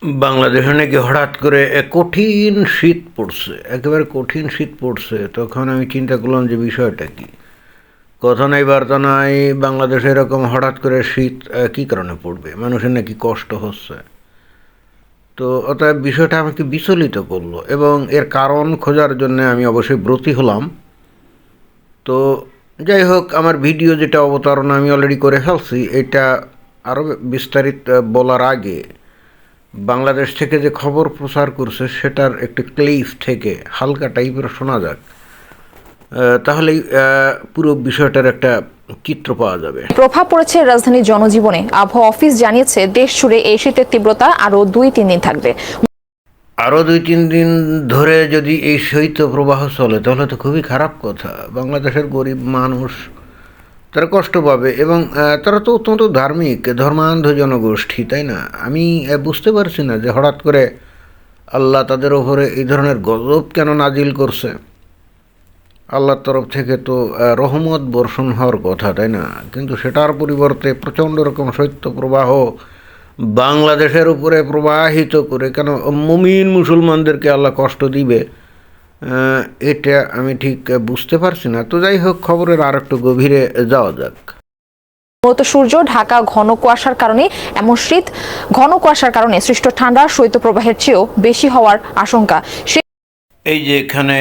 বাংলাদেশে নাকি হঠাৎ করে কঠিন শীত পড়ছে, একেবারে কঠিন শীত পড়ছে। তখন আমি চিন্তা করলাম যে বিষয়টা কি। কথা নাই বার্তা নাই, বাংলাদেশে এরকম হঠাৎ করে শীত কী কারণে পড়বে, মানুষের নাকি কষ্ট হচ্ছে। তো অতএব বিষয়টা আমাকে বিচলিত করলো এবং এর কারণ খোঁজার জন্য আমি অবশ্যই ব্রতী হলাম। তো যাই হোক, আমার ভিডিও যেটা অবতারণা আমি অলরেডি করে ফেলছি, এটা আরও বিস্তারিত বলার আগে বাংলাদেশ থেকে যে খবর প্রচার করছে সেটার একটি ক্লিপ থেকে হালকা টাইপের শোনা যাক। তাহলেই পুরো বিষয়টার একটা চিত্র পাওয়া যাবে। প্রভাব পড়েছে রাজধানীর জনজীবনে। আবহাওয়া অফিস জানিয়েছে দেশ জুড়ে এই শীতের তীব্রতা আরও 2-3 দিন থাকবে। আরও 2-3 দিন ধরে যদি এই শৈত্য প্রবাহ চলে তাহলে তো খুবই খারাপ কথা। বাংলাদেশের গরিব মানুষ তারা কষ্ট পাবে এবং তারা তো অত্যন্ত ধার্মিক, ধর্মান্ধ জনগোষ্ঠী, তাই না? আমি বুঝতে পারছি না যে হঠাৎ করে আল্লাহ তাদের ওপরে এই ধরনের গজব কেন নাজিল করছে। আল্লাহর তরফ থেকে তো রহমত বর্ষণ হওয়ার কথা, তাই না? কিন্তু সেটার পরিবর্তে প্রচণ্ড রকম শৈত্যপ্রবাহ বাংলাদেশের উপরে প্রবাহিত করে কেন মুমিন মুসলমানদেরকে আল্লাহ কষ্ট দিবে, এটা আমি ঠিক বুঝতে পারছি না। তো যাই হোক, খবরের আর একটু গভীরে যাওয়া যাক। মূলত সূর্য ঢাকা ঘন কুয়াশার কারণে এমন শীত। ঘন কুয়াশার কারণে সৃষ্ট ঠান্ডা শৈত্যপ্রবাহের চেয়েও বেশি হওয়ার আশঙ্কা। এই যে এখানে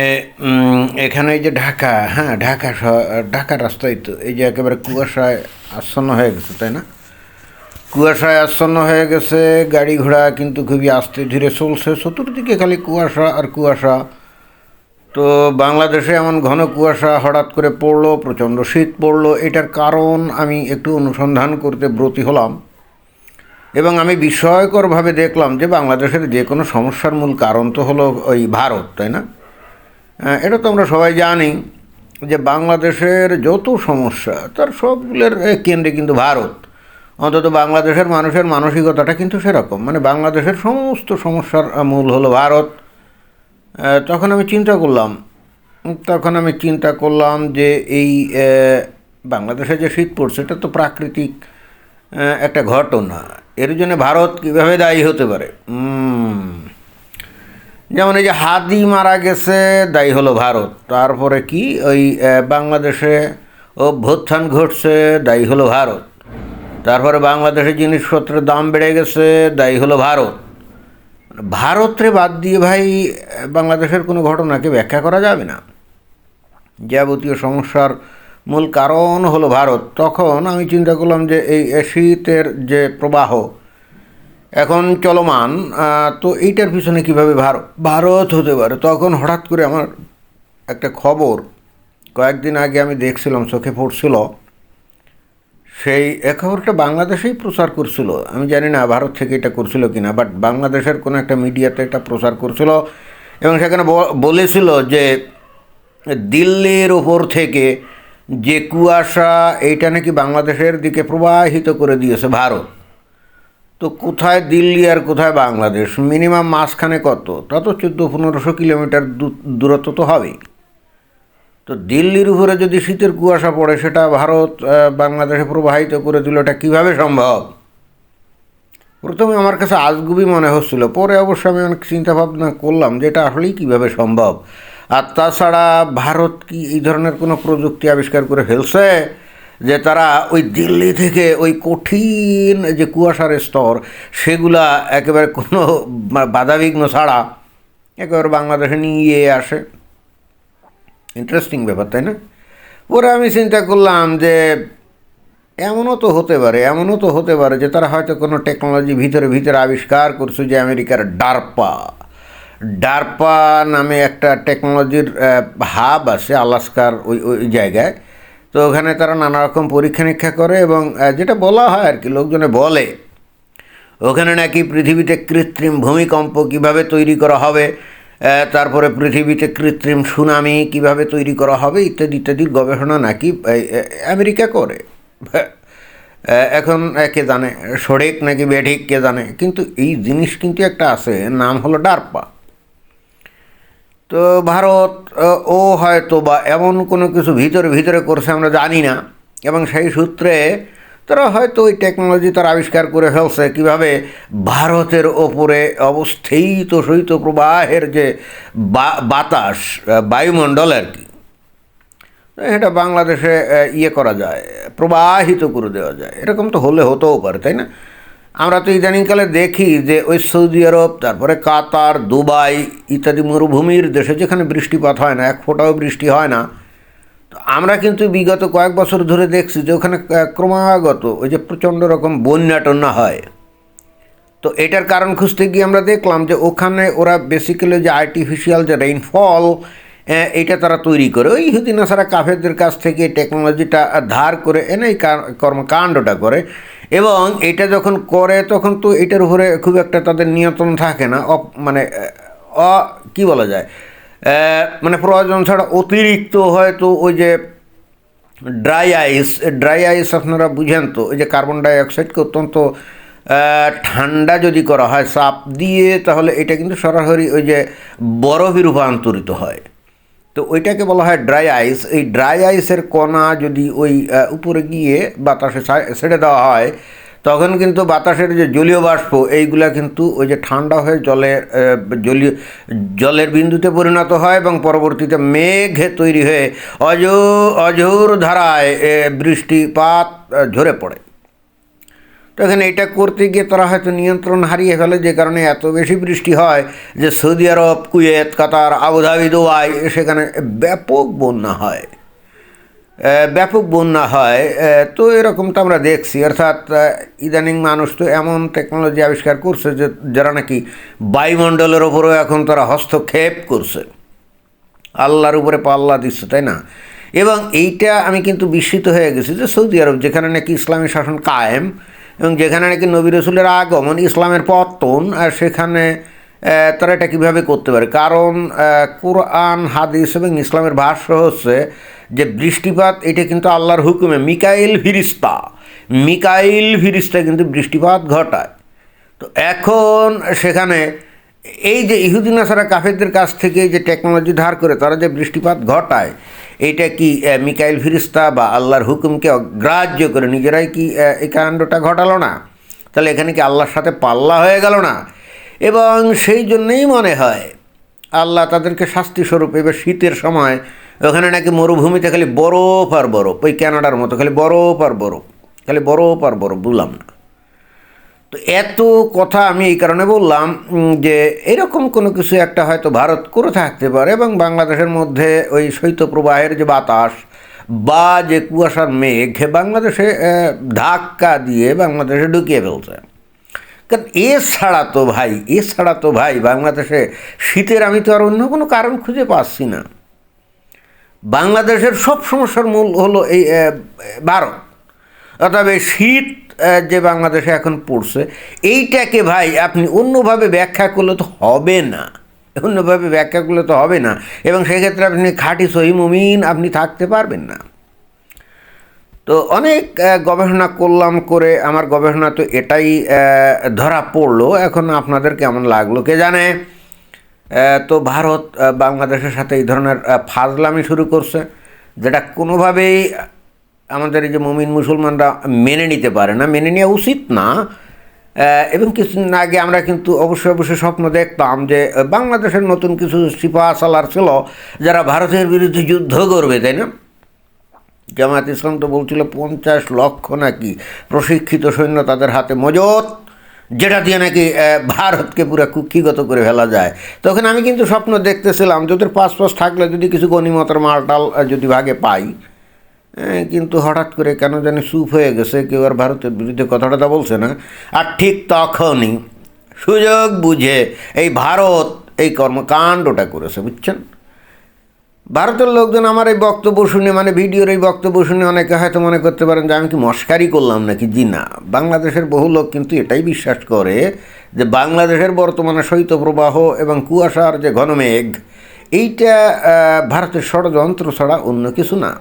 এখানে এই যে ঢাকা, হ্যাঁ ঢাকা রাস্তায় তো এই যে একেবারে কুয়াশায় আচ্ছন্ন হয়ে গেছে, তাই না? কুয়াশায় আচ্ছন্ন হয়ে গেছে, গাড়ি ঘোড়া কিন্তু খুবই আস্তে ধীরে চলছে, চতুর্দিকে খালি কুয়াশা আর কুয়াশা। তো বাংলাদেশে এমন ঘন কুয়াশা হঠাৎ করে পড়লো, প্রচণ্ড শীত পড়লো, এটার কারণ আমি একটু অনুসন্ধান করতে ব্রতী হলাম এবং আমি বিস্ময়করভাবে দেখলাম যে বাংলাদেশের যে কোনো সমস্যার মূল কারণ তো হলো ওই ভারত, তাই না? এটা তো আমরা সবাই জানি যে বাংলাদেশের যত সমস্যা তার সবগুলোর কেন্দ্রে কিন্তু ভারত। অন্তত বাংলাদেশের মানুষের মানসিকতাটা কিন্তু সেরকম, মানে বাংলাদেশের সমস্ত সমস্যার মূল হলো ভারত। তখন আমি চিন্তা করলাম যে এই বাংলাদেশে যে শীত পড়ছে এটা তো প্রাকৃতিক একটা ঘটনা। এর জন্য ভারত কীভাবে দায়ী হতে পারে? যেমন এই যে হাদি মারা গেছে, দায়ী হলো ভারত। তারপরে কি ওই বাংলাদেশে অভ্যুত্থান ঘটছে, দায়ী হলো ভারত। তারপরে বাংলাদেশে জিনিসপত্রের দাম বেড়ে গেছে, দায়ী হলো ভারত। ভারতরে বাদ দিয়ে ভাই বাংলাদেশের কোনো ঘটনাকে ব্যাখ্যা করা যাবে না। যাবতীয় সমস্যার মূল কারণ হলো ভারত। তখন আমি চিন্তা করলাম যে এই শীতের যে প্রবাহ এখন চলমান, তো এইটার পিছনে কীভাবে ভারত হতে পারে। তখন হঠাৎ করে আমার একটা খবর কয়েকদিন আগে আমি দেখছিলাম, চোখে পড়ছিল। সেই খবরটা বাংলাদেশেই প্রচার করছিল, আমি জানি না ভারত থেকে এটা করছিল কি না, বাট বাংলাদেশের কোনো একটা মিডিয়াতে এটা প্রচার করছিল এবং সেখানে বলেছিল যে দিল্লির ওপর থেকে যে কুয়াশা এইটা নাকি বাংলাদেশের দিকে প্রবাহিত করে দিয়েছে ভারত। তো কোথায় দিল্লি আর কোথায় বাংলাদেশ? মিনিমাম মাঝখানে কত? তা তো 1400-1500 কিলোমিটার দূরত্ব তো হবেই। তো দিল্লির উপরে যদি শীতের কুয়াশা পড়ে সেটা ভারত বাংলাদেশে প্রবাহিত করে দিল, এটা কীভাবে সম্ভব? প্রথমে আমার কাছে আজগুবি মনে হচ্ছিল, পরে অবশ্য আমি অনেক চিন্তাভাবনা করলাম যে এটা আসলেই কীভাবে সম্ভব। আর তাছাড়া ভারত কি এই ধরনের কোনো প্রযুক্তি আবিষ্কার করে ফেলছে যে তারা ওই দিল্লি থেকে ওই কঠিন যে কুয়াশার স্তর সেগুলা একেবারে কোনো বাধাবিঘ্ন ছাড়া একেবারে বাংলাদেশে নিয়ে আসে? ইন্টারেস্টিং ব্যাপার, তাই না? পরে আমি চিন্তা করলাম যে এমনও তো হতে পারে যে তারা হয়তো কোনো টেকনোলজি ভিতরে আবিষ্কার করছে, যে আমেরিকার ডারপা নামে একটা টেকনোলজির হাব আছে আলাস্কার ওই জায়গায়। তো ওখানে তারা নানা রকম পরীক্ষা নিরীক্ষা করে এবং যেটা বলা হয় আর কি, লোকজনে বলে ওখানে নাকি পৃথিবীতে কৃত্রিম ভূমিকম্প কীভাবে তৈরি করা হবে, তারপরে পৃথিবীতে কৃত্রিম সুনামি কীভাবে তৈরি করা হবে ইত্যাদির গবেষণা নাকি আমেরিকা করে। এখন কে জানে সঠিক নাকি বেঠিক কে জানে, কিন্তু এই জিনিস কিন্তু একটা আছে, নাম হলো ডারপা। তো ভারত ও হয়তো বা এমন কোনো কিছু ভিতরে করছে আমরা জানি না, এবং সেই সূত্রে তারা হয়তো ওই টেকনোলজি তারা আবিষ্কার করে ফেলছে কীভাবে ভারতের ওপরে অবস্থিত শৈত্যপ্রবাহের যে বাতাস বায়ুমণ্ডল আর কি, এটা বাংলাদেশে ইয়ে করা যায়, প্রবাহিত করে দেওয়া যায়। এরকম তো হতেও পারে, তাই না? আমরা তো ইদানিংকালে দেখি যে ওই সৌদি আরব, তারপরে কাতার, দুবাই ইত্যাদি মরুভূমির দেশে যেখানে বৃষ্টিপাত হয় না, এক ফোঁটাও বৃষ্টি হয় না, তো আমরা কিন্তু বিগত কয়েক বছর ধরে দেখছি যে ওখানে ক্রমাগত ওই যে প্রচণ্ড রকম বন্যা টন্যা হয়। তো এটার কারণ খুঁজতে গিয়ে আমরা দেখলাম যে ওখানে ওরা বেসিক্যালি যে আর্টিফিশিয়াল যে রেইনফল এইটা তারা তৈরি করে ওই ইহুদি নাসারা কাফেরদের কাছ থেকে টেকনোলজিটা ধার করে এনে এই কর্মকাণ্ডটা করে। এবং এটা যখন করে তখন তো এটার উপরে খুব একটা তাদের নিয়ন্ত্রণ থাকে না, মানে কী বলা যায়, মানে প্রয়োজন ছাড়া অতিরিক্ত হয়তো ওই যে ড্রাই আইস আপনারা বুঝেন তো, ওই যে কার্বন ডাইঅক্সাইডকে অত্যন্ত ঠান্ডা যদি করা হয় চাপ দিয়ে, তাহলে এটা কিন্তু সরাসরি ওই যে বরফে রূপান্তরিত হয়। তো ওইটাকে বলা হয় ড্রাই আইস। এই ড্রাই আইসের কণা যদি ওই উপরে গিয়ে বাতাসে ছেড়ে দেওয়া হয়, তখন কিন্তু বাতাসের যে জলীয় বাষ্প এইগুলা কিন্তু ওই যে ঠান্ডা হয়ে জলের বিন্দুতে পরিণত হয় এবং পরবর্তীতে মেঘে তৈরি হয়ে অঝোর ধারায় বৃষ্টিপাত ঝরে পড়ে। তো এখানে এটা করতে গিয়ে তারা হয়তো নিয়ন্ত্রণ হারিয়ে ফেলে, যে কারণে এত বেশি বৃষ্টি হয় যে সৌদি আরব, কুয়েত, কাতার, আবুধাবি, দুবাই সেখানে ব্যাপক বন্যা হয়। তো এরকম তো আমরা দেখছি। অর্থাৎ ইদানিং মানুষ তো এমন টেকনোলজি আবিষ্কার করছে যে যারা নাকি বায়ুমণ্ডলের ওপরেও এখন তারা হস্তক্ষেপ করছে, আল্লাহর উপরে পাল্লা দিচ্ছে, তাই না? এবং এইটা আমি কিন্তু বিস্মিত হয়ে গেছি যে সৌদি আরব, যেখানে নাকি ইসলামী শাসন কায়েম এবং যেখানে নাকি নবী রাসূলের আগমন, ইসলামের পতন, আর সেখানে তারা এটা কীভাবে করতে পারে? কারণ কোরআন, হাদিস এবং ইসলামের ভাষ্য হচ্ছে যে বৃষ্টিপাত এটা কিন্তু আল্লাহর হুকুমে, মিকাইল ফিরিস্তা কিন্তু বৃষ্টিপাত ঘটায়। তো এখন সেখানে এই যে ইহুদি নাসারা কাফেরদের কাছ থেকে যে টেকনোলজি ধার করে তারা যে বৃষ্টিপাত ঘটায়, এইটা কি মিকাইল ফিরিস্তা বা আল্লাহর হুকুমকে অগ্রাহ্য করে নিজেরাই কি এই কাণ্ডটা ঘটালো না? তাহলে এখানে কি আল্লাহর সাথে পাল্লা হয়ে গেল না? এবং সেই জন্যেই মনে হয় আল্লাহ তাদেরকে শাস্তিস্বরূপ এবার শীতের সময় ওখানে নাকি মরুভূমিতে খালি বরফ আর বরফ, ওই কানাডার মতো খালি বরফ আর বরফ, বুঝলাম না। তো এত কথা আমি এই কারণে বললাম যে এরকম কোনো কিছু একটা হয়তো ভারত করে থাকতে পারে এবং বাংলাদেশের মধ্যে ওই শৈত্যপ্রবাহের যে বাতাস বা যে কুয়াশার মেঘ বাংলাদেশে ধাক্কা দিয়ে বাংলাদেশে ঢুকিয়ে ফেলছে। কারণ এছাড়া তো ভাই বাংলাদেশে শীতের আমি তো আর অন্য কোনো কারণ খুঁজে পাচ্ছি না। বাংলাদেশের সব সমস্যার মূল হলো এই ভারত। অর্থাৎ শীত যে বাংলাদেশে এখন পড়ছে, এইটাকে ভাই আপনি অন্যভাবে ব্যাখ্যা করলে তো হবে না, এবং সেক্ষেত্রে আপনি খাঁটি সহি মুমিন আপনি থাকতে পারবেন না। তো অনেক গবেষণা করলাম, করে আমার গবেষণা তো এটাই ধরা পড়লো। এখন আপনাদের কেমন লাগলো কে জানে। তো ভারত বাংলাদেশের সাথে এই ধরনের ফাজলামি শুরু করছে, যেটা কোনোভাবেই আমাদের এই যে মুমিন মুসলমানরা মেনে নিতে পারে না, মেনে নেওয়া উচিত না। এবং কিছুদিন আগে আমরা কিন্তু অবশ্যই স্বপ্ন দেখতাম যে বাংলাদেশের নতুন কিছু সিপাহ সালার ছিল যারা ভারতের বিরুদ্ধে যুদ্ধ করবে, তাই না? জামায়াত ইসলাম তো বলছিল 50 লক্ষ নাকি প্রশিক্ষিত সৈন্য তাদের হাতে মজুত, যেটা দিয়ে নাকি ভারতকে পুরো কুক্ষিগত করে ফেলা যায়। তখন আমি কিন্তু স্বপ্ন দেখতেছিলাম যাদের পাস থাকলে যদি কিছু গনিমতের মালটাল যদি ভাগে পাই। কিন্তু হঠাৎ করে কেন জানি চুপ হয়ে গেছে, কেউ আর ভারতের বিরুদ্ধে কথাটা বলছে না। আর ঠিক তখনই সুযোগ বুঝে এই ভারত এই কর্মকাণ্ডটা করেছে, বুঝছেন? ভারতের লোকজন আমার এই বক্তব্য শুনে, মানে ভিডিওর এই বক্তব্য শুনে অনেকে হয়তো মনে করতে পারেন যে আমি কি মস্কারি করলাম নাকি। জি না, বাংলাদেশের বহু লোক কিন্তু এটাই বিশ্বাস করে যে বাংলাদেশের বর্তমানে শৈত্যপ্রবাহ এবং কুয়াশার যে ঘনমেঘ, এইটা ভারতের ষড়যন্ত্র ছাড়া অন্য কিছু না।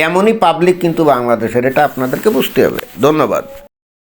এমনই পাবলিক কিন্তু বাংলাদেশের, এটা আপনাদেরকে বুঝতে হবে। ধন্যবাদ।